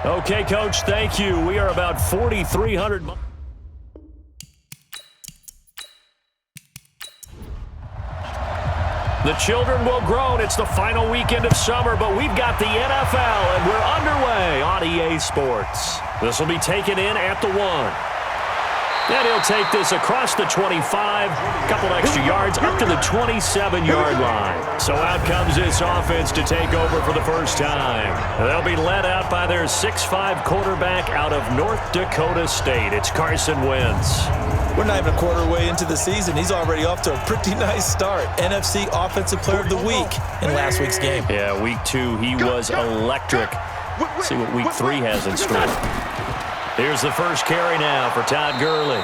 Okay, Coach, thank you. We are about 4,300. The children will groan. It's the final weekend of summer, but we've got the NFL, and we're underway on EA Sports. This will be taken in at the 1. And he'll take this across the 25, a couple extra yards, up to the 27-yard line. So out comes this offense to take over for the first time. They'll be led out by their 6'5 quarterback out of North Dakota State. It's Carson Wentz. We're not even a quarter way into the season. He's already off to a pretty nice start. NFC Offensive Player of the Week in last week's game. Yeah, week 2, he was electric. Let's see what week 3 has in store. Here's the first carry now for Todd Gurley.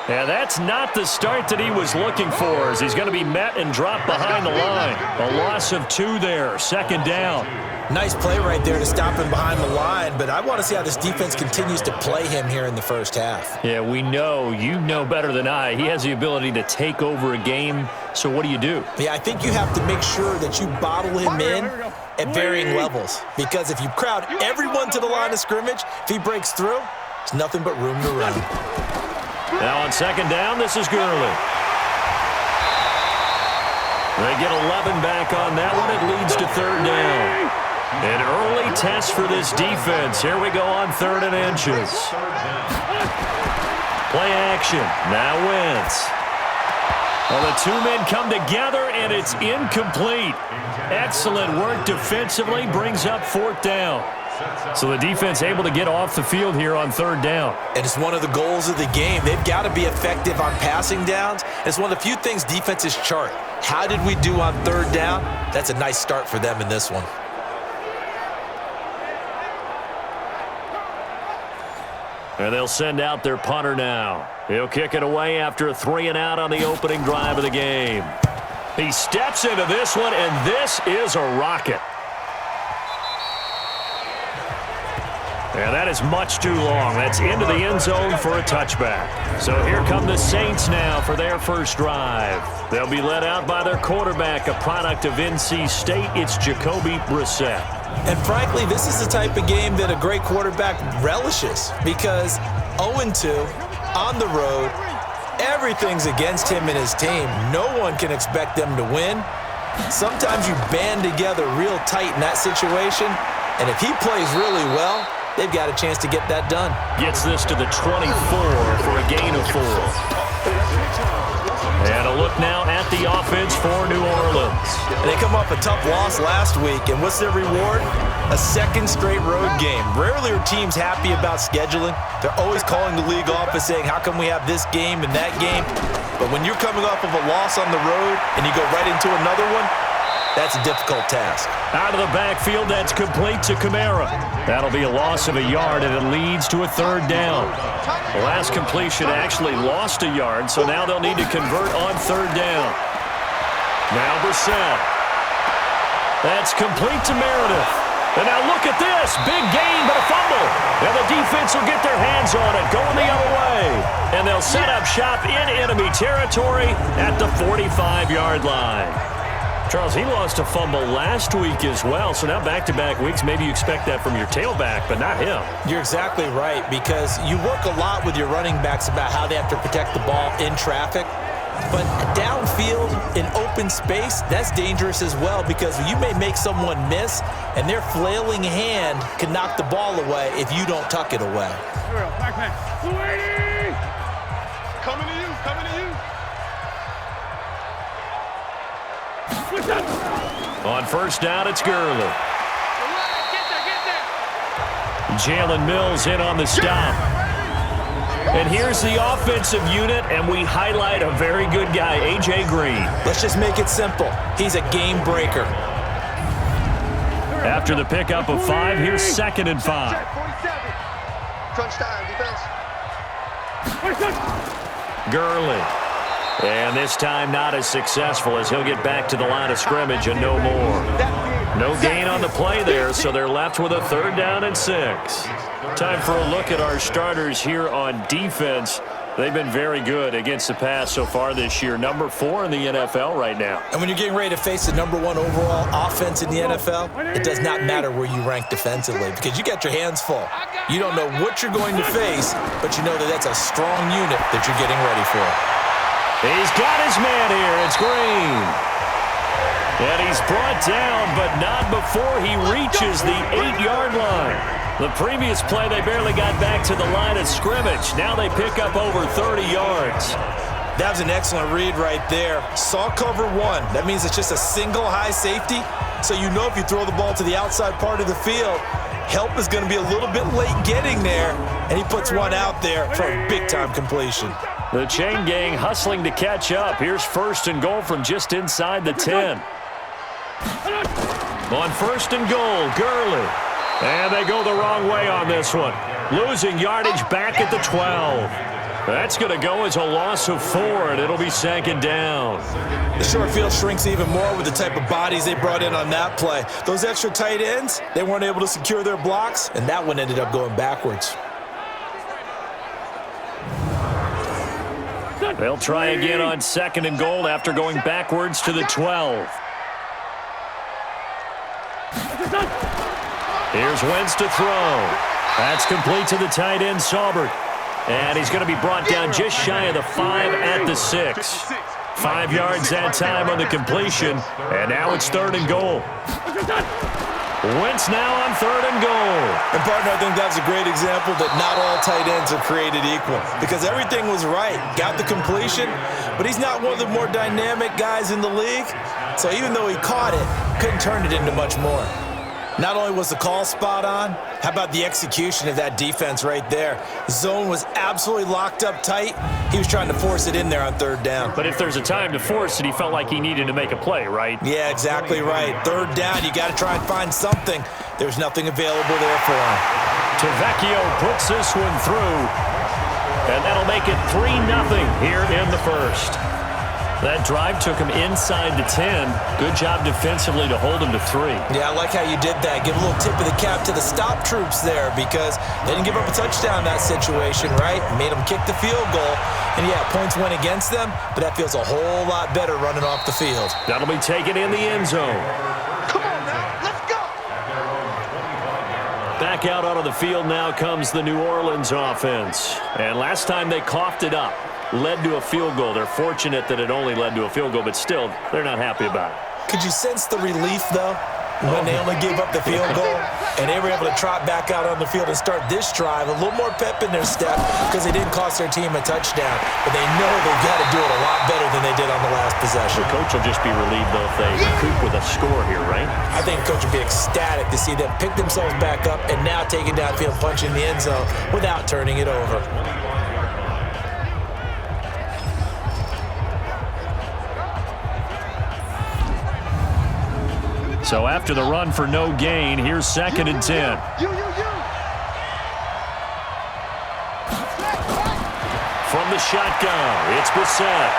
Yeah, that's not the start that he was looking for, as he's going to be met and dropped behind the line. A loss of 2 there, second down. Nice play right there to stop him behind the line, but I want to see how this defense continues to play him here in the first half. Yeah, we know, you know better than I, he has the ability to take over a game, so what do you do? Yeah, I think you have to make sure that you bottle him in at varying levels, because if you crowd everyone to the line of scrimmage, if he breaks through, it's nothing but room to run. Now on second down, this is Gurley. They get 11 back on that one. It leads to third down. An early test for this defense. Here we go on 3rd and inches. Play action. Now Wentz. Well, the 2 men come together, and it's incomplete. Excellent work defensively. Brings up 4th down. So the defense able to get off the field here on 3rd down. And it's one of the goals of the game. They've got to be effective on passing downs. It's one of the few things defenses chart. How did we do on 3rd down? That's a nice start for them in this one. And they'll send out their punter now. He'll kick it away after a 3-and-out on the opening drive of the game. He steps into this one, and this is a rocket. And that is much too long. That's into the end zone for a touchback. So here come the Saints now for their first drive. They'll be led out by their quarterback, a product of NC State. It's Jacoby Brissett. And frankly, this is the type of game that a great quarterback relishes, because 0-2 on the road, everything's against him and his team. No one can expect them to win. Sometimes you band together real tight in that situation, and if he plays really well, they've got a chance to get that done. Gets this to the 24 for a gain of 4. And a look now at the offense for New Orleans. And they come off a tough loss last week, and what's their reward? A 2nd straight road game. Rarely are teams happy about scheduling. They're always calling the league office saying, how come we have this game and that game? But when you're coming off of a loss on the road and you go right into another one, that's a difficult task. Out of the backfield, that's complete to Kamara. That'll be a loss of a yard, and it leads to a 3rd down. The last completion actually lost a yard, so now they'll need to convert on 3rd down. Now Brissett. That's complete to Meredith. And now look at this. Big gain, but a fumble. And the defense will get their hands on it, going the other way. And they'll set up shop in enemy territory at the 45-yard line. Charles, he lost a fumble last week as well, so now back-to-back weeks, maybe you expect that from your tailback, but not him. You're exactly right, because you work a lot with your running backs about how they have to protect the ball in traffic, but downfield in open space, that's dangerous as well, because you may make someone miss, and their flailing hand can knock the ball away if you don't tuck it away. Coming to you, coming to you. On 1st down, it's Gurley. Jalen Mills in on the stop. And here's the offensive unit, and we highlight a very good guy, A.J. Green. Let's just make it simple. He's a game breaker. After the pickup of 5, here's 2nd and 5. Crunch time, defense. Gurley. And this time not as successful, as he'll get back to the line of scrimmage and no more. No gain on the play there, so they're left with a 3rd down and 6. Time for a look at our starters here on defense. They've been very good against the pass so far this year. Number 4 in the NFL right now. And when you're getting ready to face the number 1 overall offense in the NFL, it does not matter where you rank defensively because you got your hands full. You don't know what you're going to face, but you know that that's a strong unit that you're getting ready for. He's got his man here. It's Green. And he's brought down, but not before he reaches the 8-yard line. The previous play, they barely got back to the line of scrimmage. Now they pick up over 30 yards. That was an excellent read right there. Saw cover 1. That means it's just a single high safety. So you know if you throw the ball to the outside part of the field, help is going to be a little bit late getting there. And he puts one out there for a big-time completion. The chain gang hustling to catch up. Here's 1st and goal from just inside the 10. On 1st and goal, Gurley. And they go the wrong way on this one. Losing yardage back at the 12. That's going to go as a loss of 4, and it'll be 2nd down. The short field shrinks even more with the type of bodies they brought in on that play. Those extra tight ends, they weren't able to secure their blocks, and that one ended up going backwards. They'll try again on 2nd and goal after going backwards to the 12. Here's Wentz to throw. That's complete to the tight end, Saubert. And he's going to be brought down just shy of the 5 at the 6. 5 yards that time on the completion. And now it's 3rd and goal. Wentz now on 3rd and goal. And, partner, I think that's a great example that not all tight ends are created equal. Because everything was right. Got the completion, but he's not one of the more dynamic guys in the league. So even though he caught it, couldn't turn it into much more. Not only was the call spot on, how about the execution of that defense right there? Zone was absolutely locked up tight. He was trying to force it in there on 3rd down. But if there's a time to force it, he felt like he needed to make a play, right? Yeah, exactly right. 3rd down, you got to try and find something. There's nothing available there for him. Tavecchio puts this one through, and that'll make it 3-0 here in the 1st. That drive took him inside the 10. Good job defensively to hold him to 3. Yeah, I like how you did that. Give a little tip of the cap to the stop troops there because they didn't give up a touchdown in that situation, right? Made them kick the field goal. And, yeah, points went against them, but that feels a whole lot better running off the field. That'll be taken in the end zone. Come on now, let's go. Back out onto the field now comes the New Orleans offense. And last time they coughed it up. Led to a field goal. They're fortunate that it only led to a field goal, but still, they're not happy about it. Could you sense the relief, though, when they only gave up the field goal and they were able to trot back out on the field and start this drive? A little more pep in their step because they didn't cost their team a touchdown, but they know they've got to do it a lot better than they did on the last possession. The coach will just be relieved, though, if they recoup with a score here, right? I think the coach will be ecstatic to see them pick themselves back up and now take it downfield, punch in the end zone without turning it over. So after the run for no gain, here's 2nd and 10. From the shotgun, it's Brissett.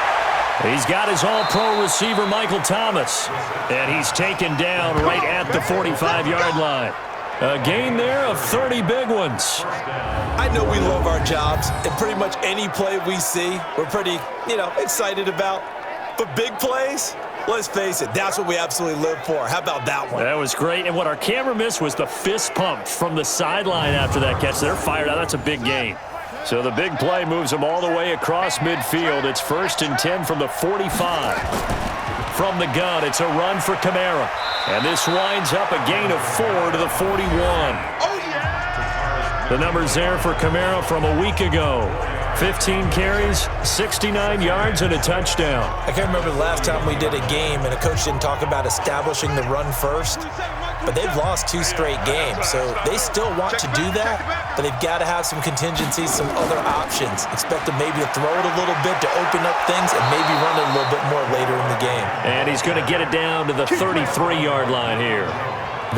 He's got his all-pro receiver, Michael Thomas. And he's taken down right at the 45-yard line. A gain there of 30 big ones. I know we love our jobs, and pretty much any play we see, we're pretty, excited about. But big plays, let's face it, that's what we absolutely live for. How about that one? That was great. And what our camera missed was the fist pump from the sideline after that catch. They're fired out. That's a big gain. So the big play moves them all the way across midfield. It's 1st and 10 from the 45. From the gun, it's a run for Kamara. And this winds up a gain of 4 to the 41. The numbers there for Kamara from a week ago. 15 carries, 69 yards, and a touchdown. I can't remember the last time we did a game and a coach didn't talk about establishing the run first. But they've lost 2 straight games, so they still want to do that, but they've got to have some contingencies, some other options. Expect them maybe to throw it a little bit to open up things and maybe run it a little bit more later in the game. And he's going to get it down to the 33-yard line here.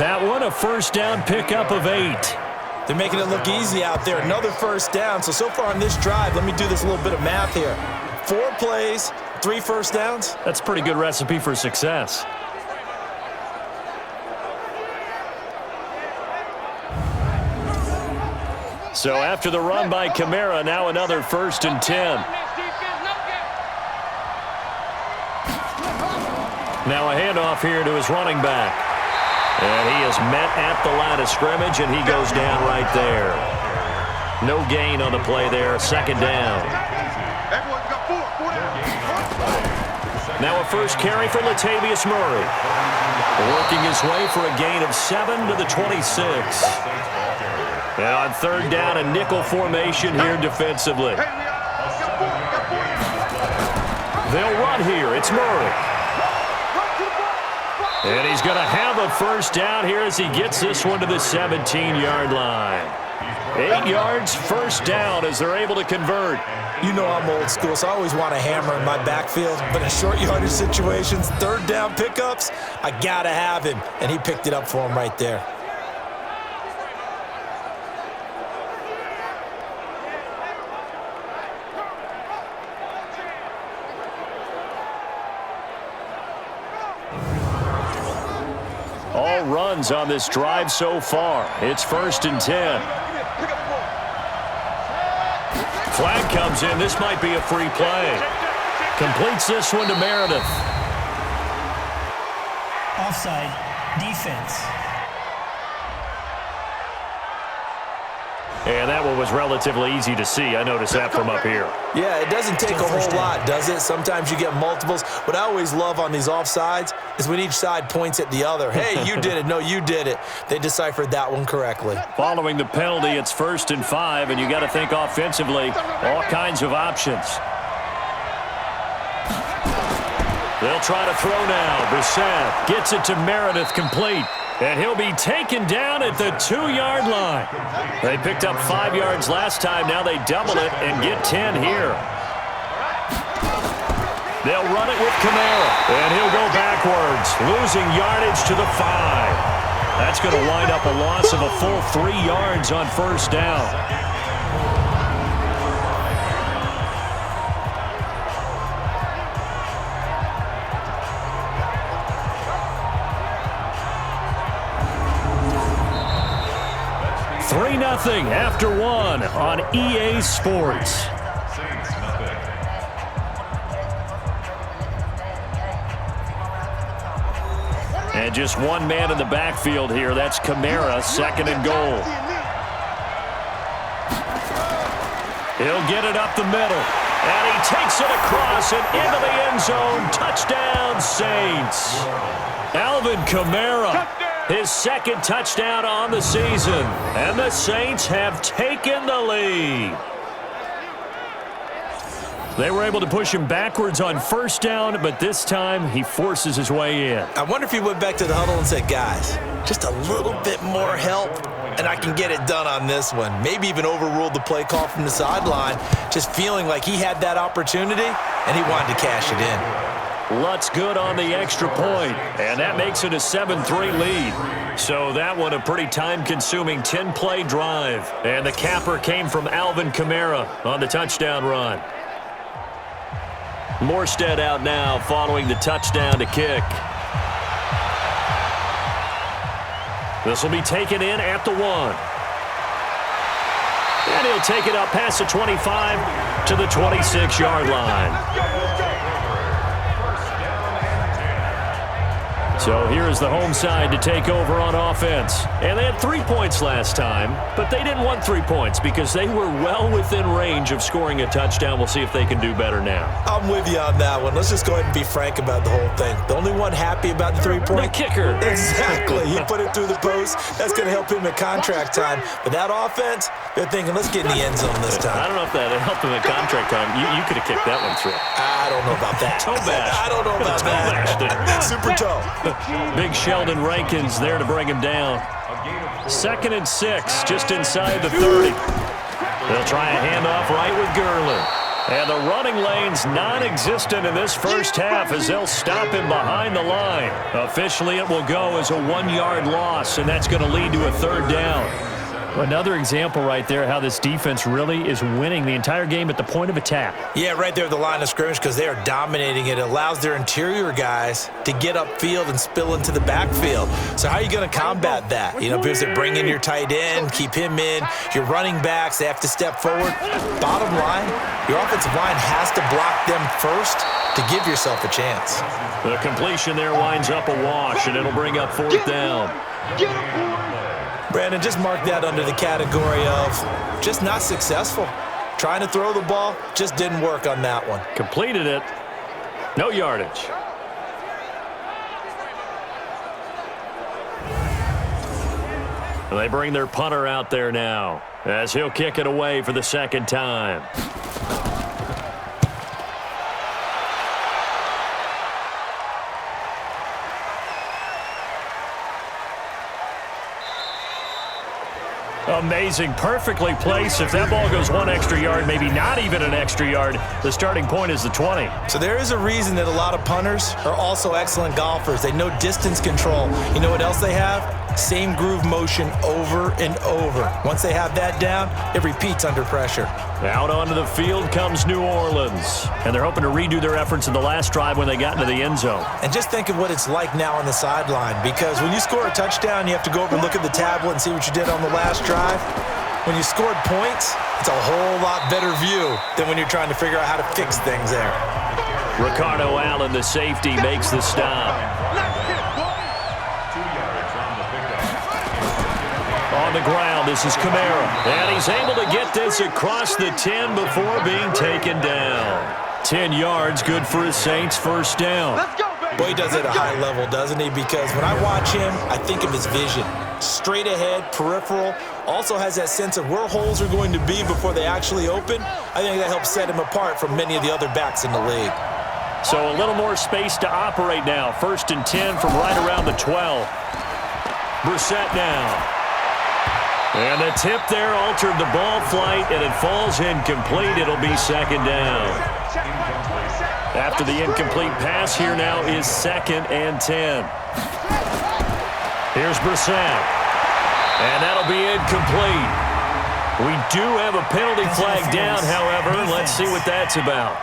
That one, a 1st down pickup of 8. They're making it look easy out there. Another 1st down. So far on this drive, let me do this little bit of math here. 4 plays, 3 1st downs. That's a pretty good recipe for success. So after the run by Kamara, now another 1st and 10. Now a handoff here to his running back. And he is met at the line of scrimmage, and he goes down right there. No gain on the play there, 2nd down. Now a first carry for Latavius Murray. Working his way for a gain of 7 to the 26. And on 3rd down, a nickel formation here defensively. They'll run here. It's Murray. And he's going to have a 1st down here as he gets this one to the 17-yard line. 8 yards, 1st down as they're able to convert. You know I'm old school, so I always want a hammer in my backfield. But in short yardage situations, 3rd down pickups, I got to have him. And he picked it up for him right there. All runs on this drive so far. It's 1st and 10. Flag comes in. This might be a free play. Completes this one to Meredith. Offside. Defense. And that one was relatively easy to see. I noticed that from up here. Yeah, it doesn't take a whole lot, does it? Sometimes you get multiples. What I always love on these offsides is when each side points at the other. Hey, you did it. No, you did it. They deciphered that one correctly. Following the penalty, it's 1st and 5, and you got to think offensively, all kinds of options. They'll try to throw now. Brissett gets it to Meredith, complete. And he'll be taken down at the 2-yard line. They picked up 5 yards last time. Now they double it and get 10 here. They'll run it with Kamara. And he'll go backwards, losing yardage to the 5. That's going to wind up a loss of a full 3 yards on 1st down. Nothing after 1 on EA Sports. And just one man in the backfield here. That's Kamara, 2nd and goal. He'll get it up the middle. And he takes it across and into the end zone. Touchdown, Saints. Alvin Kamara. His 2nd touchdown on the season. And the Saints have taken the lead. They were able to push him backwards on 1st down, but this time he forces his way in. I wonder if he went back to the huddle and said, guys, just a little bit more help, and I can get it done on this one. Maybe even overruled the play call from the sideline, just feeling like he had that opportunity, and he wanted to cash it in. Lutz good on the extra point, and that makes it a 7-3 lead. So that one a pretty time-consuming 10-play drive. And the capper came from Alvin Kamara on the touchdown run. Morstead out now following the touchdown to kick. This will be taken in at the 1. And he'll take it up past the 25 to the 26-yard line. So here's the home side to take over on offense. And they had 3 points last time, but they didn't want 3 points because they were well within range of scoring a touchdown. We'll see if they can do better now. I'm with you on that one. Let's just go ahead and be frank about the whole thing. The only one happy about the 3-point? The kicker. Exactly. He put it through the post. That's going to help him at contract time. But that offense, they're thinking, let's get in the end zone this time. I don't know if that helped him at contract time. You could have kicked that one through. I don't know about that. Toe bash. I don't know about that. Super toe. Big Sheldon Rankins there to bring him down. 2nd and 6, just inside the 30. They'll try a handoff right with Gurley. And the running lane's non-existent in this first half as they'll stop him behind the line. Officially, it will go as a 1-yard loss, and that's going to lead to a 3rd down. Another example right there how this defense really is winning the entire game at the point of attack. Yeah, right there at the line of scrimmage because they are dominating it. It allows their interior guys to get upfield and spill into the backfield. So how are you going to combat that? Because they bring in your tight end, keep him in. Your running backs, they have to step forward. Bottom line, your offensive line has to block them first to give yourself a chance. The completion there winds up a wash, and it'll bring up fourth down. Brandon, just mark that under the category of just not successful. Trying to throw the ball, just didn't work on that one. Completed it. No yardage. And they bring their punter out there now as he'll kick it away for the second time. Amazing, perfectly placed. If that ball goes one extra yard, maybe not even an extra yard, the starting point is the 20. So there is a reason that a lot of punters are also excellent golfers. They know distance control. You know what else they have? Same groove motion over and over. Once they have that down, it repeats under pressure. Out onto the field comes New Orleans. And they're hoping to redo their efforts in the last drive when they got into the end zone. And just think of what it's like now on the sideline, because when you score a touchdown, you have to go over and look at the tablet and see what you did on the last drive. When you scored points, it's a whole lot better view than when you're trying to figure out how to fix things there. Ricardo Allen, the safety, makes the stop. On the ground, this is Kamara. And he's able to get this across the 10 before being taken down. 10 yards, good for his Saints, first down. Boy, he does it at a high level, doesn't he? Because when I watch him, I think of his vision. Straight ahead, peripheral, also has that sense of where holes are going to be before they actually open. I think that helps set him apart from many of the other backs in the league. So a little more space to operate now. First and 10 from right around the 12. Brissett now. And the tip there altered the ball flight, and it falls incomplete. It'll be second down. After the incomplete pass, here now is second and 10. Here's Brissett. And that'll be incomplete. We do have a penalty flag down, however. Let's see what that's about.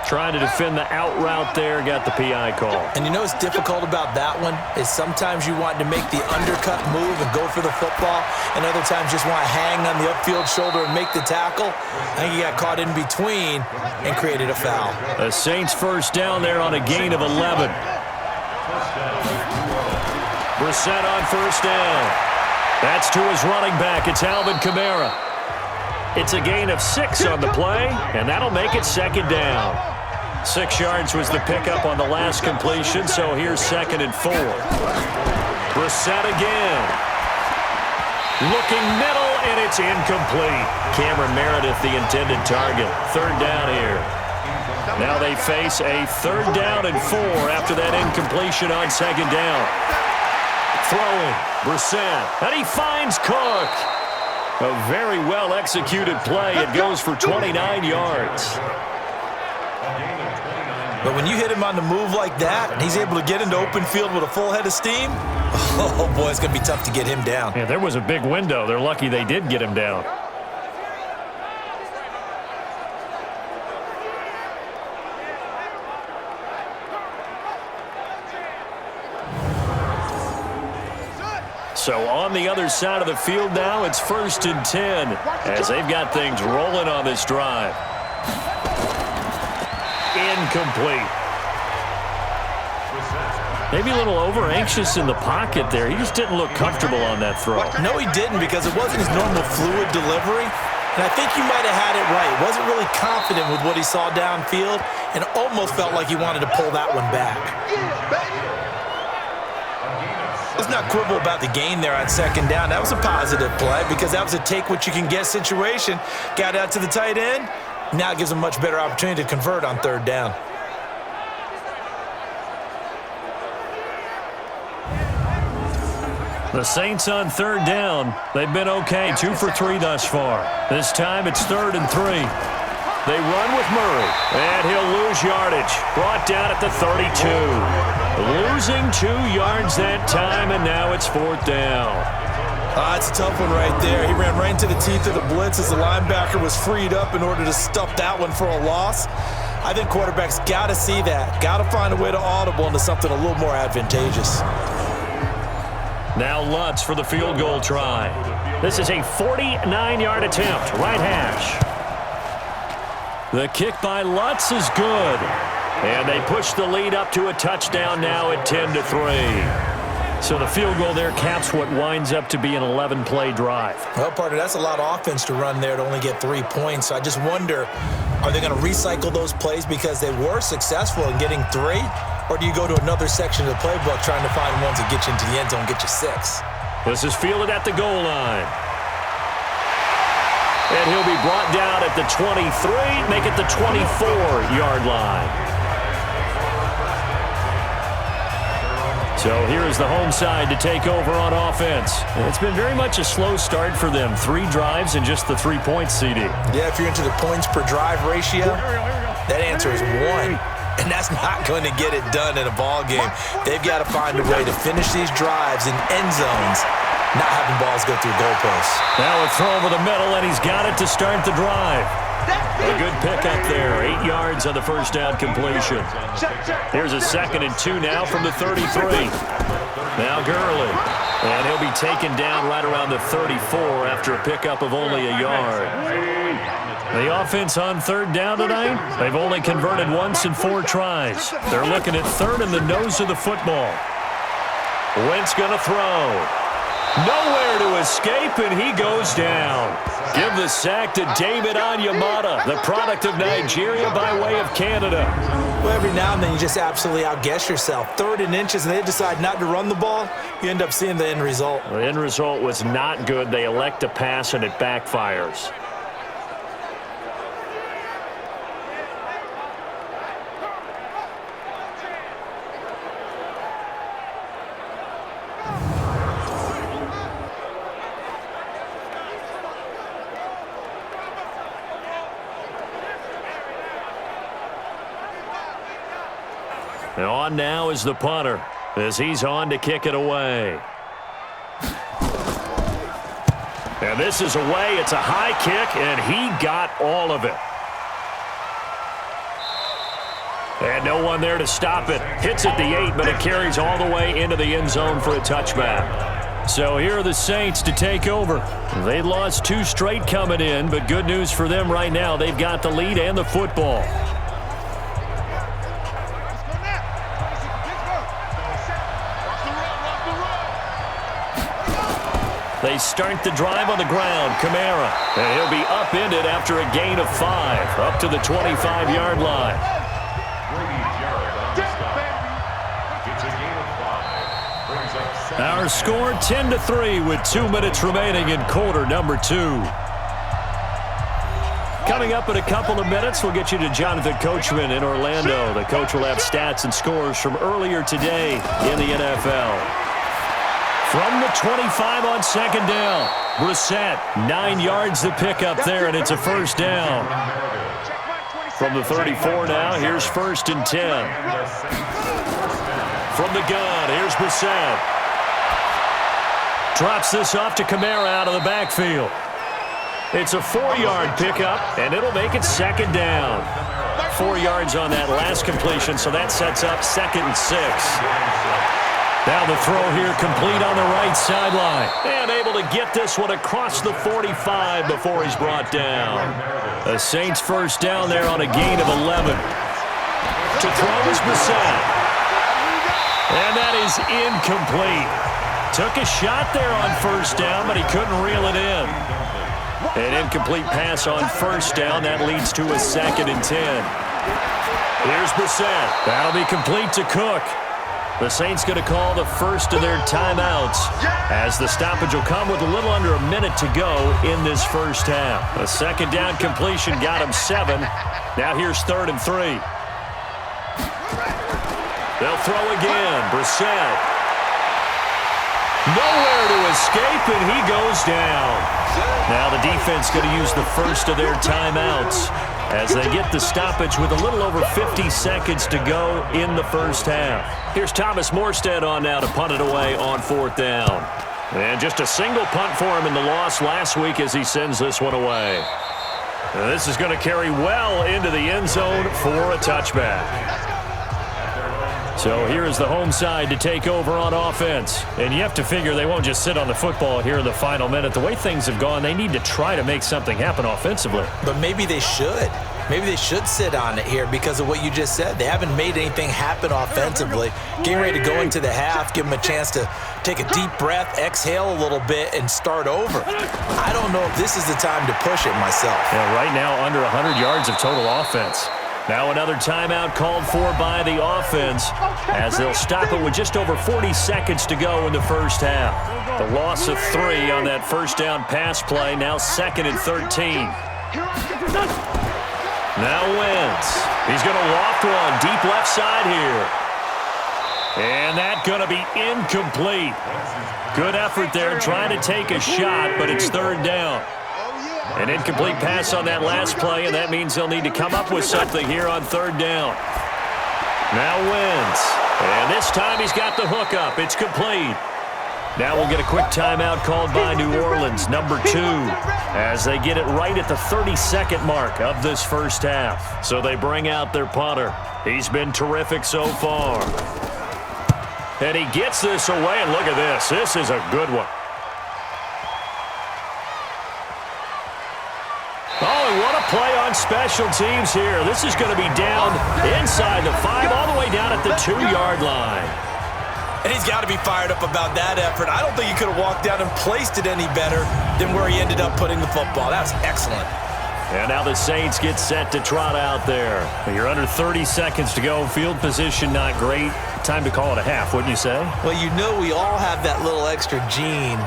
Trying to defend the out route there, got the PI call. And you know what's difficult about that one is sometimes you want to make the undercut move and go for the football, and other times just want to hang on the upfield shoulder and make the tackle. I think he got caught in between and created a foul. The Saints first down there on a gain of 11. Brissett on first down. That's to his running back. It's Alvin Kamara. It's a gain of 6 on the play, and that'll make it second down. 6 yards was the pickup on the last completion, so here's second and 4. Brissett again. Looking middle, and it's incomplete. Cameron Meredith, the intended target. Third down here. Now they face a third down and 4 after that incompletion on second down. Throwing, Brissett, and he finds Cook. A very well-executed play. It goes for 29 yards. But when you hit him on the move like that, and he's able to get into open field with a full head of steam, oh, boy, it's going to be tough to get him down. Yeah, there was a big window. They're lucky they did get him down. So on the other side of the field now, it's first and 10 as they've got things rolling on this drive. Incomplete. Maybe a little over-anxious in the pocket there. He just didn't look comfortable on that throw. No, he didn't, because it wasn't his normal fluid delivery. And I think you might have had it right. Wasn't really confident with what he saw downfield and almost felt like he wanted to pull that one back. Let's not quibble about the gain there on second down. That was a positive play because that was a take-what-you-can-get situation. Got out to the tight end. Now it gives him a much better opportunity to convert on third down. The Saints on third down. They've been okay, 2 for 3 thus far. This time it's third and 3. They run with Murray, and he'll lose yardage. Brought down at the 32. Losing 2 yards that time, and now it's 4th down. It's a tough one right there. He ran right into the teeth of the blitz as the linebacker was freed up in order to stuff that one for a loss. I think quarterbacks got to see that. Got to find a way to audible into something a little more advantageous. Now Lutz for the field goal try. This is a 49-yard attempt, right hash. The kick by Lutz is good. And they push the lead up to a touchdown now at 10-3. So the field goal there caps what winds up to be an 11-play drive. Well, partner, that's a lot of offense to run there to only get 3 points. I just wonder, are they going to recycle those plays because they were successful in getting 3? Or do you go to another section of the playbook trying to find ones that get you into the end zone, get you 6? This is fielded at the goal line. And he'll be brought down at the 23, make it the 24-yard line. So here's the home side to take over on offense. It's been very much a slow start for them. 3 drives and just the 3 points, CD. Yeah, if you're into the points per drive ratio, that answer is 1. And that's not going to get it done in a ball game. They've got to find a way to finish these drives in end zones, not having balls go through goalposts. Now a throw over the middle, and he's got it to start the drive. A good pickup there. 8 yards on the first down completion. Here's a 2nd and 2 now from the 33. Now Gurley. And he'll be taken down right around the 34 after a pickup of only a yard. The offense on 3rd down tonight, they've only converted once in 4 tries. They're looking at 3rd in the nose of the football. Wentz going to throw. Nowhere to escape, and he goes down. Give the sack to David Onyemata, the product of Nigeria by way of Canada. Well, every now and then you just absolutely outguess yourself. 3rd and inches, and they decide not to run the ball. You end up seeing the end result. The end result was not good. They elect to pass, and it backfires. And on now is the punter as he's on to kick it away. And this is away. It's a high kick, and he got all of it. And no one there to stop it. Hits at the 8, but it carries all the way into the end zone for a touchback. So here are the Saints to take over. They lost 2 straight coming in, but good news for them right now. They've got the lead and the football. They start the drive on the ground. Kamara. And he'll be upended after a gain of 5. Up to the 25-yard line. Our score 10-3 with 2 minutes remaining in quarter number 2. Coming up in a couple of minutes, we'll get you to Jonathan Coachman in Orlando. The coach will have stats and scores from earlier today in the NFL. From the 25 on 2nd down, Brissett, 9 yards to pick up there, and it's a 1st down. From the 34 now, here's 1st and 10. From the gun, here's Brissett. Drops this off to Kamara out of the backfield. It's a 4-yard pickup, and it'll make it 2nd down. 4 yards on that last completion, so that sets up 2nd and 6. Now the throw here complete on the right sideline. And able to get this one across the 45 before he's brought down. The Saints 1st down there on a gain of 11. To throw is Brissett. And that is incomplete. Took a shot there on 1st down, but he couldn't reel it in. An incomplete pass on 1st down. That leads to a 2nd and 10. Here's Brissett. That'll be complete to Cook. The Saints going to call the first of their timeouts as the stoppage will come with a little under a minute to go in this 1st half. A 2nd down completion got him 7. Now here's 3rd and 3. They'll throw again. Brissett. Nowhere to escape, and he goes down. Now the defense going to use the first of their timeouts as they get the stoppage with a little over 50 seconds to go in the first half. Here's Thomas Morstead on now to punt it away on 4th down. And just a single punt for him in the loss last week as he sends this one away. And this is going to carry well into the end zone for a touchback. So here is the home side to take over on offense. And you have to figure they won't just sit on the football here in the final minute. The way things have gone, they need to try to make something happen offensively. But maybe they should. Maybe they should sit on it here because of what you just said. They haven't made anything happen offensively. Getting ready to go into the half, give them a chance to take a deep breath, exhale a little bit, and start over. I don't know if this is the time to push it myself. Yeah, right now under 100 yards of total offense. Now another timeout called for by the offense as they'll stop it with just over 40 seconds to go in the first half. The loss of 3 on that first down pass play, now 2nd and 13. Now Wentz. He's going to loft one deep left side here. And that's going to be incomplete. Good effort there trying to take a shot, but it's 3rd down. An incomplete pass on that last play, and that means they'll need to come up with something here on 3rd down. Now Wentz. And this time he's got the hook up. It's complete. Now we'll get a quick timeout called by New Orleans, number 2, as they get it right at the 32nd mark of this first half. So they bring out their punter. He's been terrific so far. And he gets this away, and look at this. This is a good one. Oh, and what a play on special teams here. This is going to be down inside the 5, all the way down at the 2-yard line. And he's got to be fired up about that effort. I don't think he could have walked down and placed it any better than where he ended up putting the football. That was excellent. And now the Saints get set to trot out there. You're under 30 seconds to go. Field position not great. Time to call it a half, wouldn't you say? Well, you know we all have that little extra gene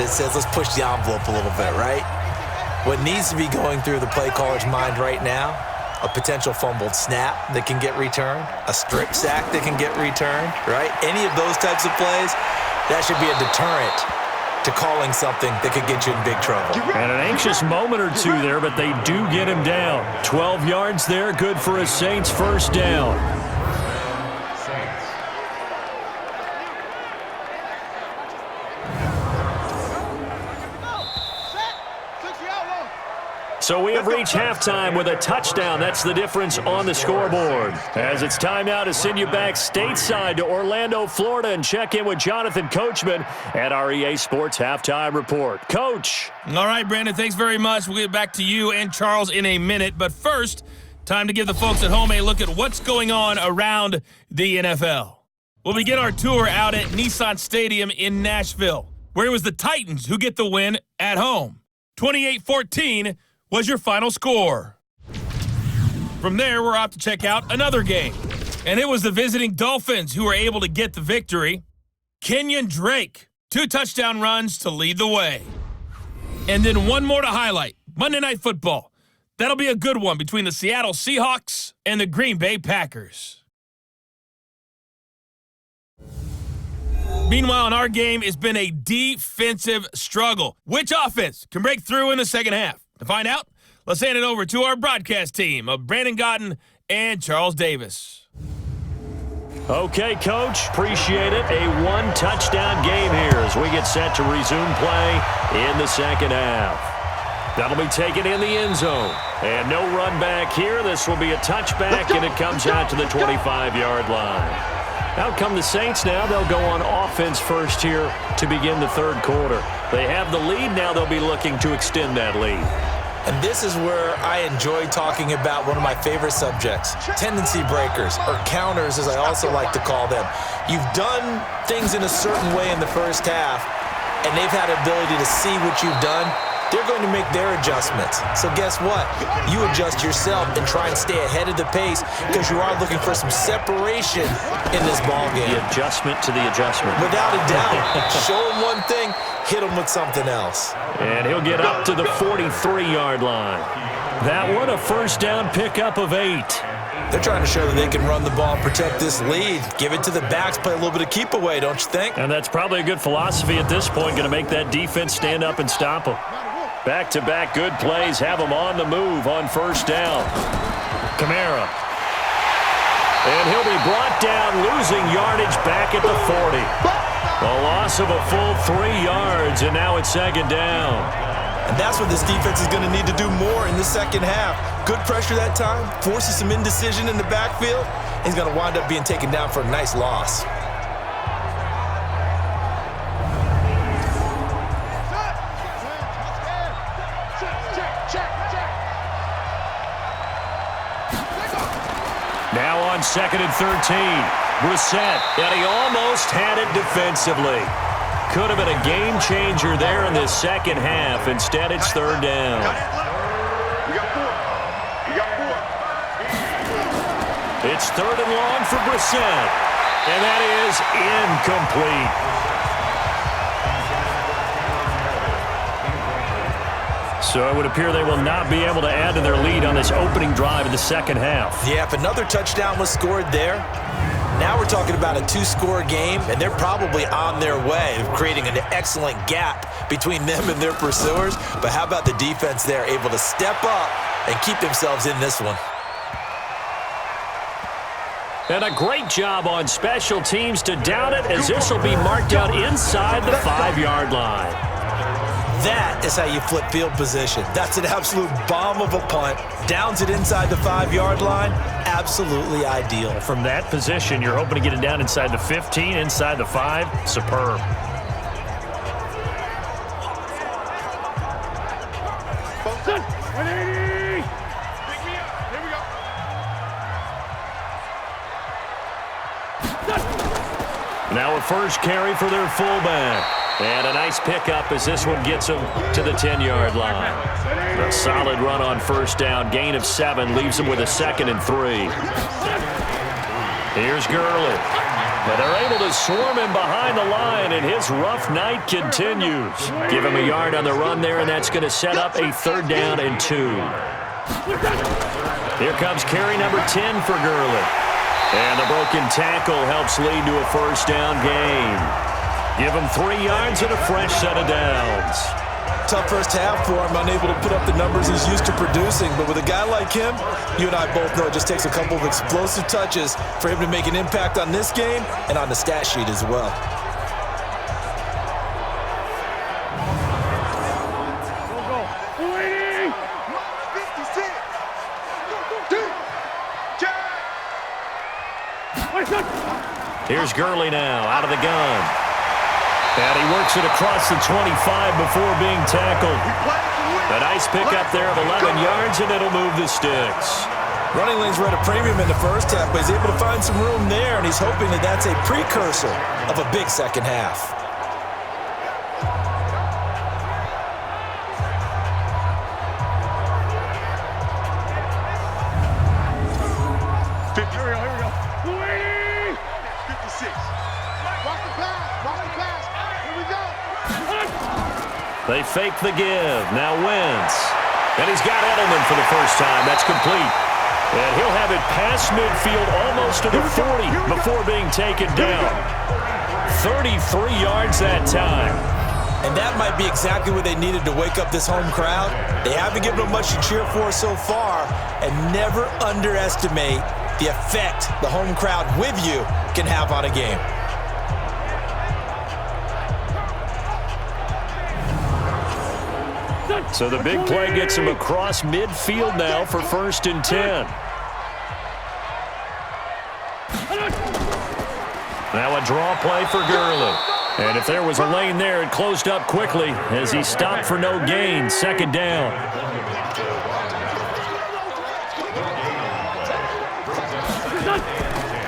that says let's push the envelope a little bit, right? What needs to be going through the play caller's mind right now, a potential fumbled snap that can get returned, a strip sack that can get returned, right? Any of those types of plays, that should be a deterrent to calling something that could get you in big trouble. And an anxious moment or two there, but they do get him down. 12 yards there, good for a Saints first down. So we have reached halftime with a touchdown. That's the difference on the scoreboard. As it's time now to send you back stateside to Orlando, Florida, and check in with Jonathan Coachman at our EA Sports Halftime Report. Coach. All right, Brandon, thanks very much. We'll get back to you and Charles in a minute. But first, time to give the folks at home a look at what's going on around the NFL. We'll begin our tour out at Nissan Stadium in Nashville, where it was the Titans who get the win at home. 28-14 was your final score. From there, we're off to check out another game. And it was the visiting Dolphins who were able to get the victory. Kenyon Drake, 2 touchdown runs to lead the way. And then one more to highlight, Monday Night Football. That'll be a good one between the Seattle Seahawks and the Green Bay Packers. Meanwhile, in our game, it's been a defensive struggle. Which offense can break through in the second half? To find out, let's hand it over to our broadcast team of Brandon Gotten and Charles Davis. Okay, Coach, appreciate it. A 1-touchdown game here as we get set to resume play in the second half. That'll be taken in the end zone. And no run back here. This will be a touchback, and it comes out to the 25-yard line. Out come the Saints now. They'll go on offense first here to begin the third quarter. They have the lead. Now they'll be looking to extend that lead. And this is where I enjoy talking about one of my favorite subjects, tendency breakers, or counters as I also like to call them. You've done things in a certain way in the first half, and they've had the ability to see what you've done. They're going to make their adjustments. So guess what? You adjust yourself and try and stay ahead of the pace because you are looking for some separation in this ball game. The adjustment to the adjustment. Without a doubt. Show them one thing, hit them with something else. And he'll get up to the 43-yard line. That one, a first down pickup of 8. They're trying to show that they can run the ball and protect this lead. Give it to the backs, play a little bit of keep away, don't you think? And that's probably a good philosophy at this point, going to make that defense stand up and stop them. Back-to-back good plays have them on the move on first down. Kamara. And he'll be brought down, losing yardage back at the 40. A loss of a full 3 yards, and now it's second down. And that's what this defense is going to need to do more in the second half. Good pressure that time, forces some indecision in the backfield. He's going to wind up being taken down for a nice loss. Now on 2nd and 13. Brissett, and he almost had it defensively. Could have been a game changer there in this second half. Instead, it's third down. It's third and long for Brissett, and that is incomplete. So it would appear they will not be able to add to their lead on this opening drive of the second half. Yeah, if another touchdown was scored there, now we're talking about a 2-score game, and they're probably on their way of creating an excellent gap between them and their pursuers. But how about the defense there, able to step up and keep themselves in this one? And a great job on special teams to down it, as this will be marked out inside the 5-yard line. That is how you flip field position. That's an absolute bomb of a punt. Downs it inside the 5-yard line. Absolutely ideal. From that position, you're hoping to get it down inside the 15, inside the 5. Superb. Now a first carry for their fullback. And a nice pickup as this one gets them to the 10-yard line. A solid run on first down. Gain of 7 leaves them with a 2nd and 3. Here's Gurley. But they're able to swarm him behind the line, and his rough night continues. Give him a yard on the run there, and that's going to set up a 3rd down and 2. Here comes carry number 10 for Gurley. And the broken tackle helps lead to a first down gain. Give him 3 yards and a fresh set of downs. Tough first half for him, unable to put up the numbers he's used to producing. But with a guy like him, you and I both know it just takes a couple of explosive touches for him to make an impact on this game and on the stat sheet as well. Here's Gurley now, out of the gun. And he works it across the 25 before being tackled. A nice pickup there of 11 yards, and it'll move the sticks. Running lanes were at a premium in the first half, but he's able to find some room there, and he's hoping that that's a precursor of a big second half. They fake the give. Now Wentz. And he's got Edelman for the first time. That's complete. And he'll have it past midfield almost to the 40 before being taken down. 33 yards that time. And that might be exactly what they needed to wake up this home crowd. They haven't given them much to cheer for so far. And never underestimate the effect the home crowd with you can have on a game. So the big play gets him across midfield now for 1st and 10. Now a draw play for Gurley. And if there was a lane there, it closed up quickly as he stopped for no gain. 2nd down.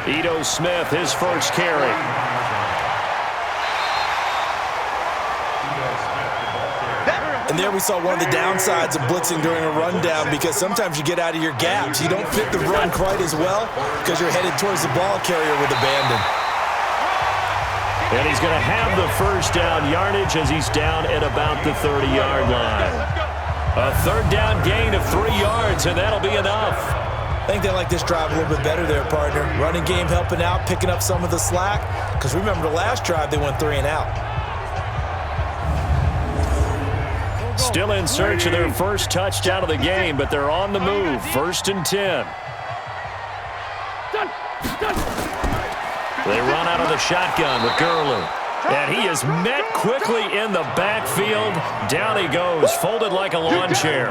Ito Smith, his first carry. And there we saw one of the downsides of blitzing during a rundown, because sometimes you get out of your gaps. You don't fit the run quite as well because you're headed towards the ball carrier with abandon. And he's going to have the first down yardage as he's down at about the 30-yard line. A 3rd down gain of 3 yards, and that'll be enough. I think they like this drive a little bit better there, partner. Running game helping out, picking up some of the slack. Because remember the last drive, they went 3 and out. Still in search of their first touchdown of the game, but they're on the move. 1st and 10. They run out of the shotgun with Gurley. And he is met quickly in the backfield. Down he goes, folded like a lawn chair.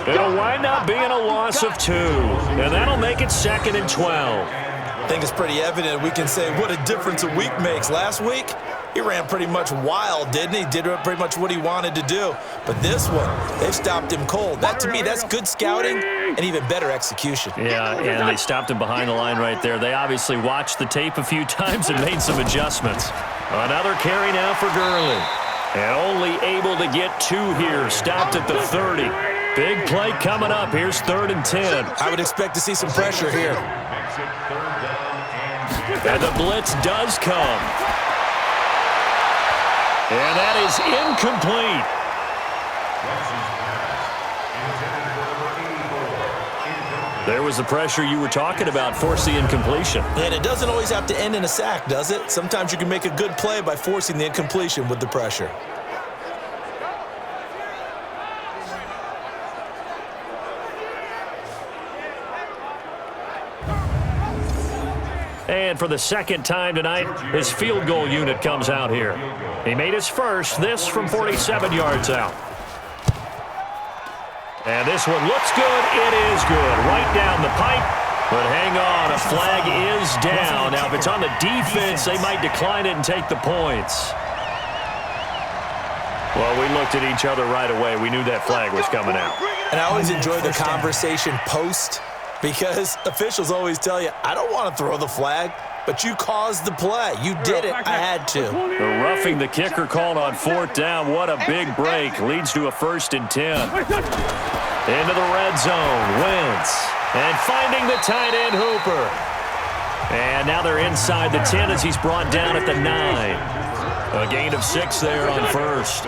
It'll wind up being a loss of 2. And that'll make it 2nd and 12. I think it's pretty evident we can say what a difference a week makes. Last week, he ran pretty much wild, didn't he? Did pretty much what he wanted to do. But this one, they've stopped him cold. That, to me, that's good scouting and even better execution. Yeah, and they stopped him behind the line right there. They obviously watched the tape a few times and made some adjustments. Another carry now for Gurley. And only able to get 2 here. Stopped at the 30. Big play coming up. Here's 3rd and 10. I would expect to see some pressure here. And the blitz does come. And that is incomplete. There was the pressure you were talking about, force the incompletion. And it doesn't always have to end in a sack, does it? Sometimes you can make a good play by forcing the incompletion with the pressure. And for the 2nd time tonight, his field goal unit comes out here. He made his first, this from 47 yards out. And this one looks good. It is good. Right down the pipe. But hang on, a flag is down. Now, if it's on the defense, they might decline it and take the points. Well, we looked at each other right away. We knew that flag was coming out. And I always enjoy the conversation post, because officials always tell you, I don't want to throw the flag, but you caused the play. You did it. I had to. The roughing the kicker called on 4th down. What a big break. Leads to a 1st and 10. Into the red zone. Wentz. And finding the tight end Hooper. And now they're inside the 10 as he's brought down at the 9. A gain of 6 there on 1st.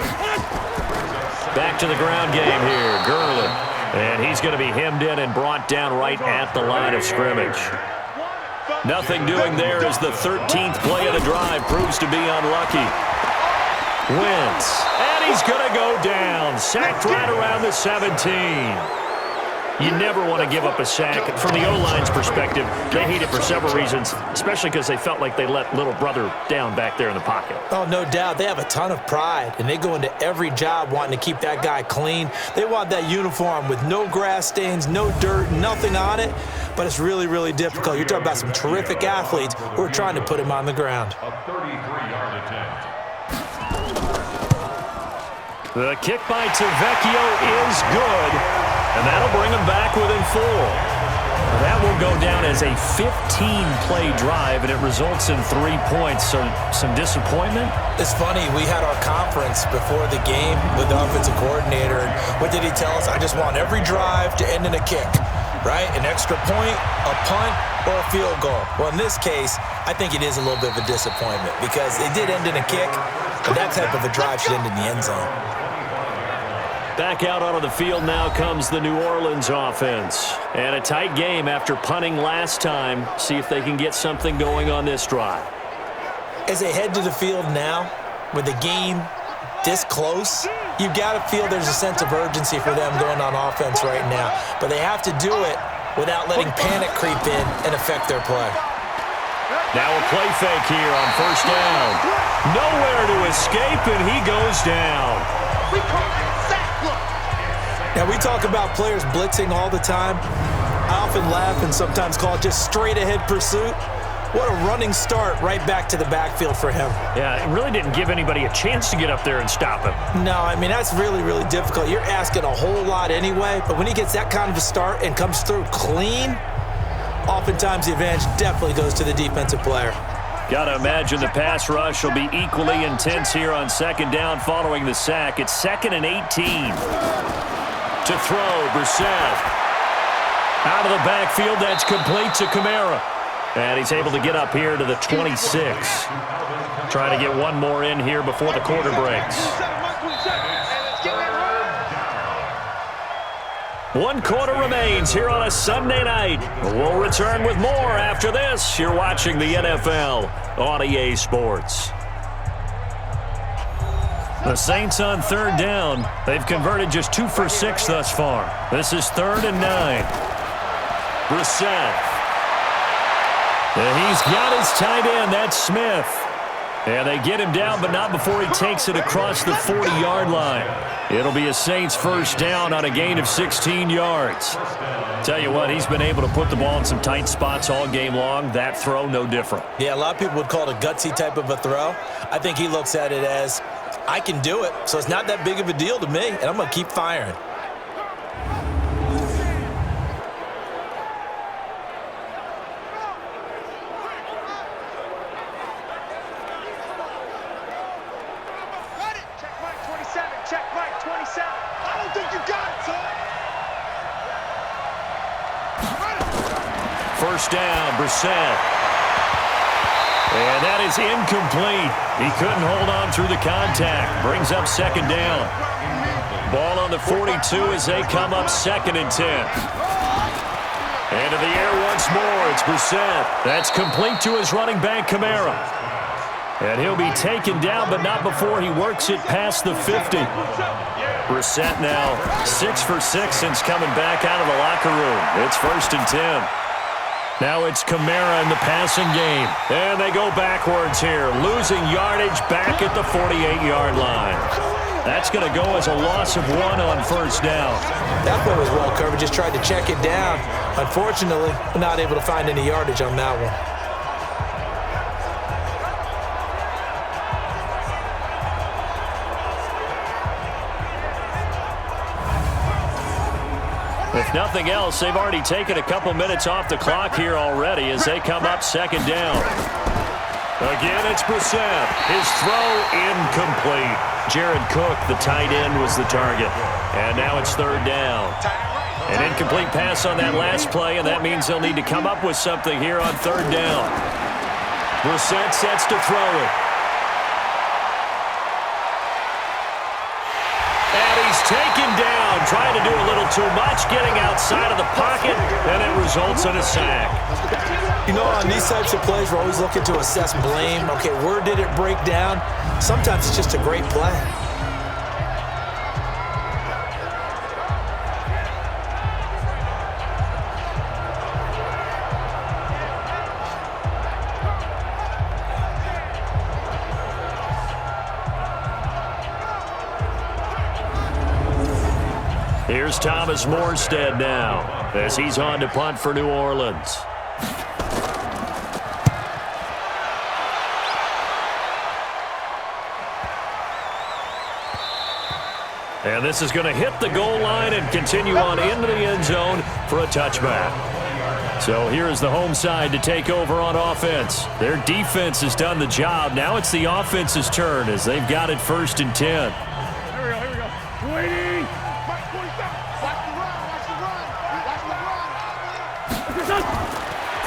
Back to the ground game here. Gurley. And he's going to be hemmed in and brought down right at the line of scrimmage. Nothing doing there as the 13th play of the drive proves to be unlucky. Wentz. And he's going to go down. Sacked right around the 17. You never want to give up a sack. From the O-line's perspective, they hate it for several reasons, especially because they felt like they let little brother down back there in the pocket. Oh, no doubt. They have a ton of pride, and they go into every job wanting to keep that guy clean. They want that uniform with no grass stains, no dirt, nothing on it, but it's really, really difficult. You're talking about some terrific athletes who are trying to put him on the ground. A 33-yard attempt. The kick by Tavecchio is good. And that'll bring them back within 4. That will go down as a 15-play drive, and it results in 3 points. So some disappointment? It's funny. We had our conference before the game with the offensive coordinator. And what did he tell us? I just want every drive to end in a kick, right? An extra point, a punt, or a field goal. Well, in this case, I think it is a little bit of a disappointment because it did end in a kick, but that type of a drive should end in the end zone. Back out onto the field now comes the New Orleans offense. And a tight game after punting last time. See if they can get something going on this drive. As they head to the field now, with the game this close, you've got to feel there's a sense of urgency for them going on offense right now. But they have to do it without letting panic creep in and affect their play. Now a play fake here on 1st down. Nowhere to escape, and he goes down. We call it sack. Now, we talk about players blitzing all the time. I often laugh and sometimes call it just straight-ahead pursuit. What a running start right back to the backfield for him. Yeah, it really didn't give anybody a chance to get up there and stop him. No, I mean, that's really, really difficult. You're asking a whole lot anyway, but when he gets that kind of a start and comes through clean, oftentimes the advantage definitely goes to the defensive player. Got to imagine the pass rush will be equally intense here on 2nd down following the sack. It's 2nd and 18. To throw, Brissett. Out of the backfield, that's complete to Kamara. And he's able to get up here to the 26. Trying to get one more in here before the quarter breaks. 1 quarter remains here on a Sunday night. We'll return with more after this. You're watching the NFL on EA Sports. The Saints on third down. They've converted just 2 for 6 thus far. This is 3rd and 9. Brissett. And he's got his tight end. That's Smith. And they get him down, but not before he takes it across the 40-yard line. It'll be a Saints first down on a gain of 16 yards. Tell you what, he's been able to put the ball in some tight spots all game long. That throw, no different. Yeah, a lot of people would call it a gutsy type of a throw. I think he looks at it as, I can do it, so it's not that big of a deal to me, and I'm going to keep firing. First down, Brissett. And that is incomplete. He couldn't hold on through the contact. Brings up second down. Ball on the 42 as they come up 2nd and 10. Into the air once more. It's Brissett. That's complete to his running back, Kamara. And he'll be taken down, but not before he works it past the 50. Brissett now 6 for 6 since coming back out of the locker room. It's 1st and 10. Now it's Kamara in the passing game. And they go backwards here, losing yardage back at the 48-yard line. That's going to go as a loss of 1 on first down. That play was well covered, just tried to check it down. Unfortunately, not able to find any yardage on that one. If nothing else, they've already taken a couple minutes off the clock here already as they come up 2nd down. Again, it's Brissett. His throw incomplete. Jared Cook, the tight end, was the target. And now it's 3rd down. An incomplete pass on that last play, and that means they'll need to come up with something here on 3rd down. Brissett sets to throw it. And he's taken down, trying to do a little too much, getting outside of the pocket, and it results in a sack. You know, on these types of plays, we're always looking to assess blame. Okay, where did it break down? Sometimes it's just a great play. Here's Thomas Morstead now as he's on to punt for New Orleans. And this is going to hit the goal line and continue on into the end zone for a touchback. So here is the home side to take over on offense. Their defense has done the job. Now it's the offense's turn as they've got it 1st and 10. Here we go. Waiting.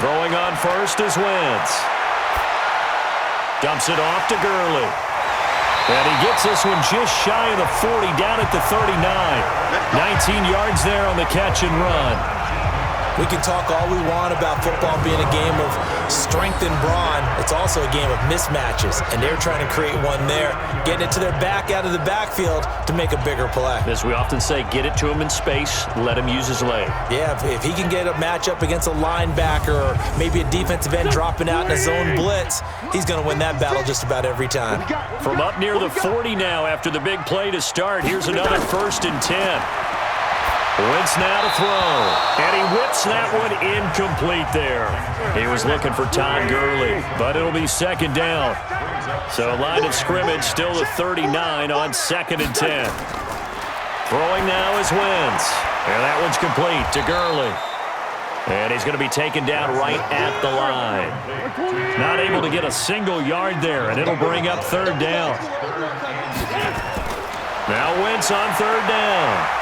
Throwing on first is Wentz. Dumps it off to Gurley. And he gets this one just shy of the 40, down at the 39. 19 yards there on the catch and run. We can talk all we want about football being a game of strength and brawn. It's also a game of mismatches, and they're trying to create one there, getting it to their back out of the backfield to make a bigger play. As we often say, get it to him in space, let him use his leg. Yeah, if he can get a matchup against a linebacker or maybe a defensive end dropping out in a zone blitz, he's going to win that battle just about every time. From up near the 40 now after the big play to start, here's another 1st and 10. Wentz now to throw, and he whips that one incomplete there. He was looking for Todd Gurley, but it'll be 2nd down. So line of scrimmage still the 39 on 2nd and 10. Throwing now is Wentz, and that one's complete to Gurley. And he's going to be taken down right at the line. Not able to get a single yard there, and it'll bring up 3rd down. Now Wentz on 3rd down.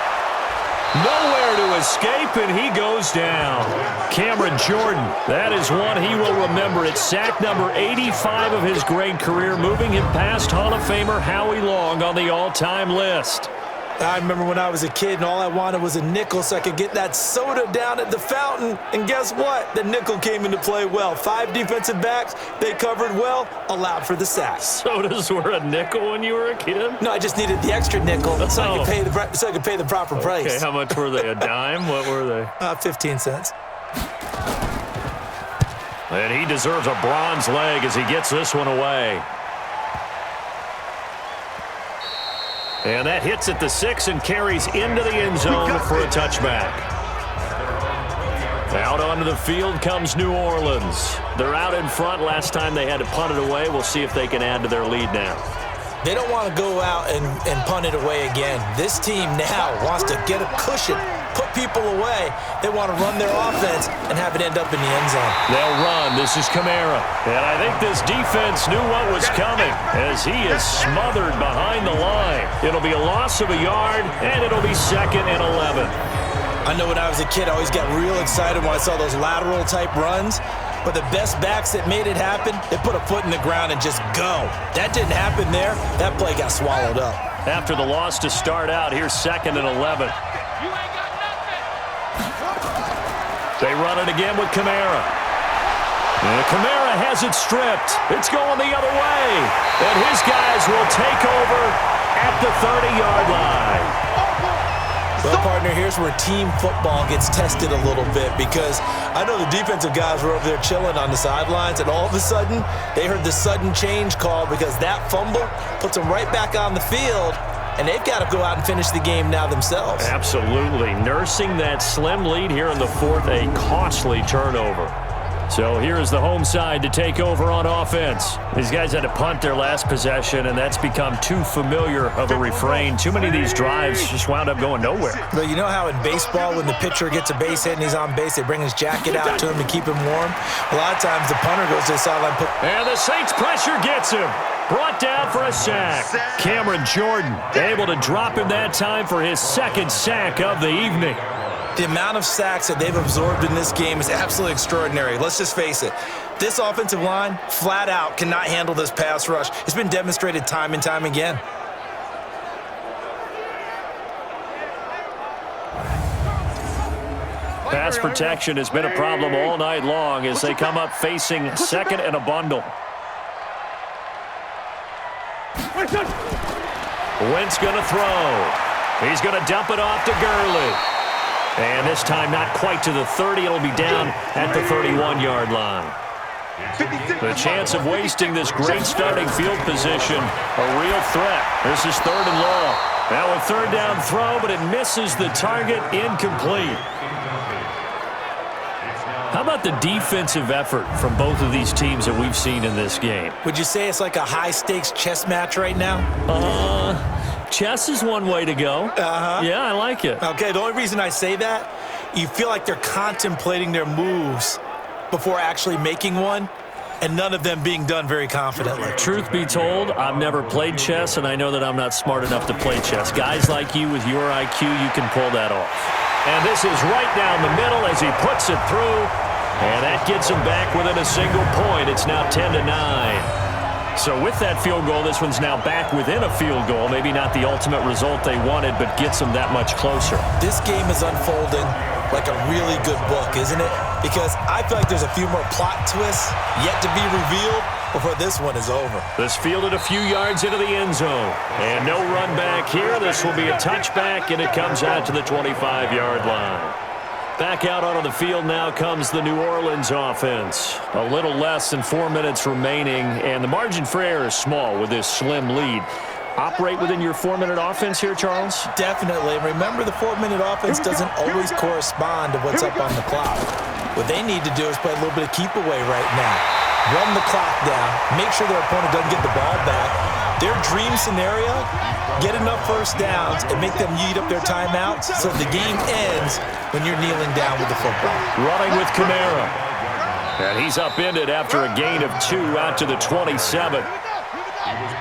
Nowhere to escape, and he goes down. Cameron Jordan, that is one he will remember. It's sack number 85 of his great career, moving him past Hall of Famer Howie Long on the all-time list. I remember when I was a kid and all I wanted was a nickel so I could get that soda down at the fountain. And guess what? The nickel came into play well. 5 defensive backs, they covered well, allowed for the sacks. Sodas were a nickel when you were a kid? No, I just needed the extra nickel so I could pay the proper price. Okay, how much were they? A dime? What were they? 15 cents. And he deserves a bronze leg as he gets this one away. And that hits at the 6 and carries into the end zone for a touchback. Out onto the field comes New Orleans. They're out in front. Last time they had to punt it away. We'll see if they can add to their lead now. They don't want to go out and punt it away again. This team now wants to get a cushion, put people away. They want to run their offense and have it end up in the end zone. They'll run. This is Kamara. And I think this defense knew what was coming as he is smothered behind the line. It'll be a loss of a yard, and it'll be 2nd and 11. I know when I was a kid, I always got real excited when I saw those lateral-type runs. But the best backs that made it happen, they put a foot in the ground and just go. That didn't happen there. That play got swallowed up. After the loss to start out, here's 2nd and 11. They run it again with Kamara. And Kamara has it stripped. It's going the other way. And his guys will take over at the 30-yard line. Well, partner, here's where team football gets tested a little bit because I know the defensive guys were over there chilling on the sidelines, and all of a sudden, they heard the sudden change call because that fumble puts them right back on the field, and they've got to go out and finish the game now themselves. Absolutely. Nursing that slim lead here in the 4th, a costly turnover. So here is the home side to take over on offense. These guys had to punt their last possession, and that's become too familiar of a refrain. Too many of these drives just wound up going nowhere. But you know how in baseball, when the pitcher gets a base hit and he's on base, they bring his jacket out to him to keep him warm? A lot of times the punter goes to the sideline. And the Saints pressure gets him. Brought down for a sack. Cameron Jordan able to drop him that time for his 2nd sack of the evening. The amount of sacks that they've absorbed in this game is absolutely extraordinary. Let's just face it. This offensive line, flat out, cannot handle this pass rush. It's been demonstrated time and time again. Pass protection has been a problem all night long as they come up facing 2nd and a bundle. Wentz going to throw. He's going to dump it off to Gurley. And this time not quite to the 30. It'll be down at the 31-yard line. The chance of wasting this great starting field position, a real threat. This is 3rd and long. Now a 3rd down throw, but it misses the target, incomplete. How about the defensive effort from both of these teams that we've seen in this game? Would you say it's like a high-stakes chess match right now? Chess is one way to go. Yeah, I like it. Okay, the only reason I say that, you feel like they're contemplating their moves before actually making one, and none of them being done very confidently. Truth be told, I've never played chess, and I know that I'm not smart enough to play chess. Guys like you with your IQ, you can pull that off. And this is right down the middle as he puts it through, and that gets him back within a single point. It's now 10-9. So with that field goal, this one's now back within a field goal. Maybe not the ultimate result they wanted, but gets them that much closer. This game is unfolding like a really good book, isn't it? Because I feel like there's a few more plot twists yet to be revealed before this one is over. This fielded a few yards into the end zone. And no run back here. This will be a touchback, and it comes out to the 25-yard line. Back out onto the field now comes the New Orleans offense. A little less than 4 minutes remaining, and the margin for error is small with this slim lead. Operate within your 4-minute offense here, Charles? Definitely. Remember, the 4-minute offense doesn't always correspond to what's up on the clock. What they need to do is play a little bit of keep away right now. Run the clock down. Make sure their opponent doesn't get the ball back. Their dream scenario, get enough first downs and make them eat up their timeouts so the game ends when you're kneeling down with the football. Running with Kamara. And he's upended after a gain of 2 out to the 27.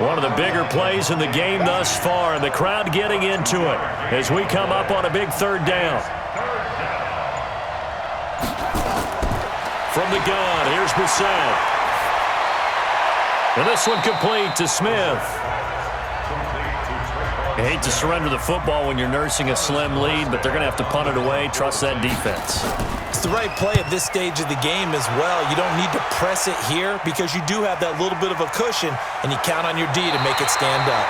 One of the bigger plays in the game thus far, and the crowd getting into it as we come up on a big 3rd down. From the gun, here's Brissett. And this one complete to Smith. You hate to surrender the football when you're nursing a slim lead, but they're going to have to punt it away. Trust that defense. It's the right play at this stage of the game as well. You don't need to press it here because you do have that little bit of a cushion, and you count on your D to make it stand up.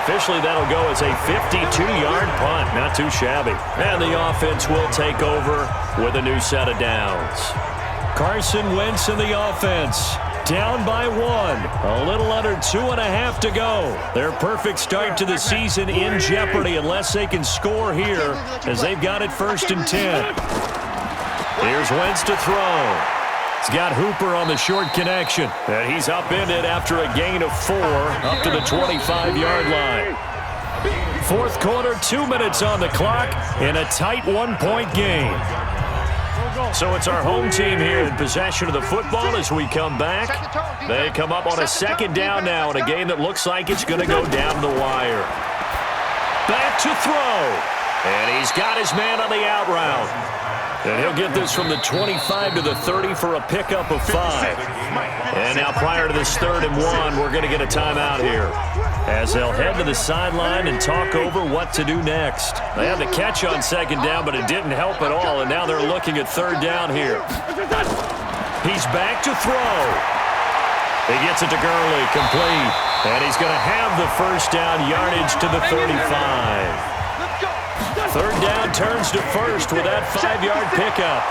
Officially, that'll go as a 52-yard punt. Not too shabby. And the offense will take over with a new set of downs. Carson Wentz in the offense. Down by 1. A little under 2.5 to go. Their perfect start to the season in jeopardy unless they can score here as they've got it 1st and 10. Here's Wentz to throw. He's got Hooper on the short connection. And he's upended after a gain of 4 up to the 25-yard line. 4th quarter, 2 minutes on the clock in a tight 1-point game. So it's our home team here in possession of the football as we come back. They come up on a 2nd down now in a game that looks like it's going to go down the wire. Back to throw. And he's got his man on the out route. And he'll get this from the 25 to the 30 for a pickup of 5. And now prior to this 3rd and 1, we're going to get a timeout here as they'll head to the sideline and talk over what to do next. They had the catch on 2nd down, but it didn't help at all, and now they're looking at 3rd down here. He's back to throw. He gets it to Gurley, complete. And he's going to have the 1st down yardage to the 35. 3rd down turns to 1st with that 5-yard pickup.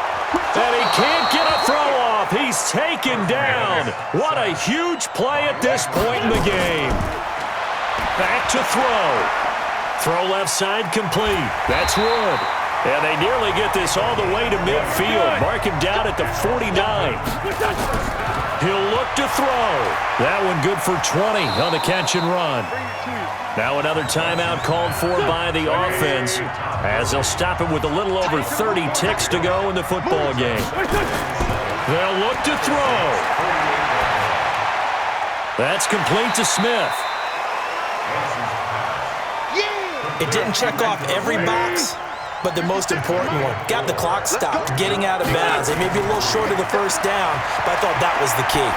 And he can't get a throw off. He's taken down. What a huge play at this point in the game. Back to throw. Throw left side complete. That's Wood. And they nearly get this all the way to midfield. Mark him down at the 49. He'll look to throw. That one good for 20 on the catch and run. Now another timeout called for by the offense as they'll stop it with a little over 30 ticks to go in the football game. They'll look to throw. That's complete to Smith. It didn't check off every box, but the most important one. Got the clock stopped, getting out of bounds. They may be a little short of the 1st down, but I thought that was the key.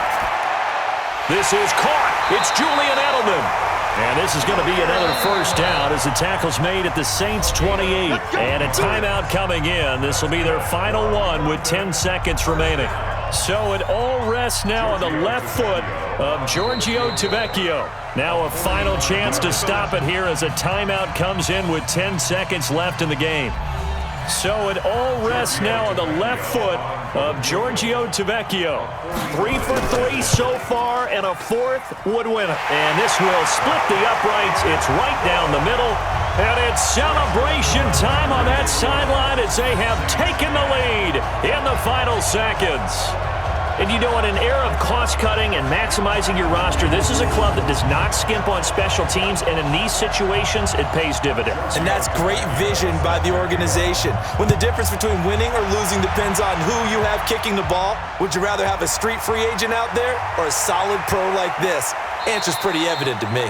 This is caught. It's Julian Edelman. And this is going to be another 1st down as the tackle's made at the Saints' 28. And a timeout coming in. This will be their final one with 10 seconds remaining. So it all rests now on the left foot of Giorgio Tavecchio. Now a final chance to stop it here as a timeout comes in with 10 seconds left in the game. So it all rests now on the left foot of Giorgio Tavecchio. 3 for 3 so far, and a 4th would win it. And this will split the uprights. It's right down the middle. And it's celebration time on that sideline as they have taken the lead in the final seconds. And you know, in an era of cost-cutting and maximizing your roster, this is a club that does not skimp on special teams, and in these situations, it pays dividends. And that's great vision by the organization. When the difference between winning or losing depends on who you have kicking the ball, would you rather have a street free agent out there or a solid pro like this? Answer's pretty evident to me.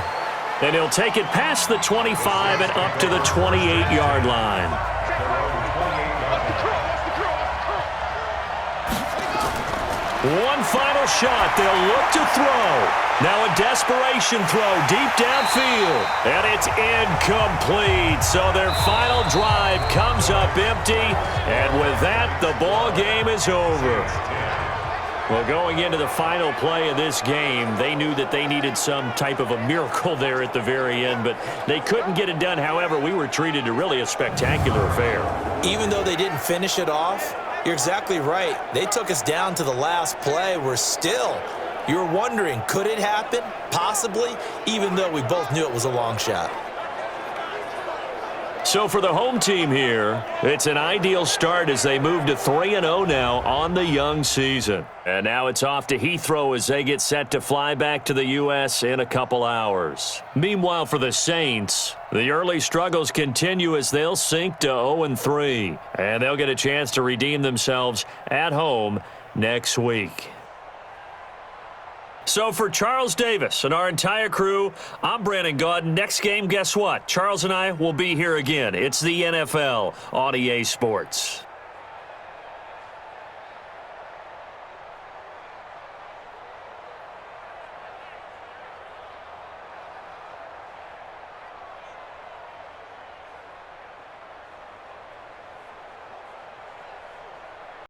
And he'll take it past the 25 and up to the 28-yard line. One final shot. They'll look to throw. Now a desperation throw deep downfield. And it's incomplete. So their final drive comes up empty. And with that, the ball game is over. Well, going into the final play of this game, they knew that they needed some type of a miracle there at the very end, but they couldn't get it done. However, we were treated to really a spectacular affair. Even though they didn't finish it off, you're exactly right. They took us down to the last play. You're wondering, could it happen? Possibly, even though we both knew it was a long shot. So for the home team here, it's an ideal start as they move to 3-0 now on the young season. And now it's off to Heathrow as they get set to fly back to the U.S. in a couple hours. Meanwhile, for the Saints, the early struggles continue as they'll sink to 0-3. And they'll get a chance to redeem themselves at home next week. So for Charles Davis and our entire crew, I'm Brandon Gaudin. Next game, guess what? Charles and I will be here again. It's the NFL on EA Sports.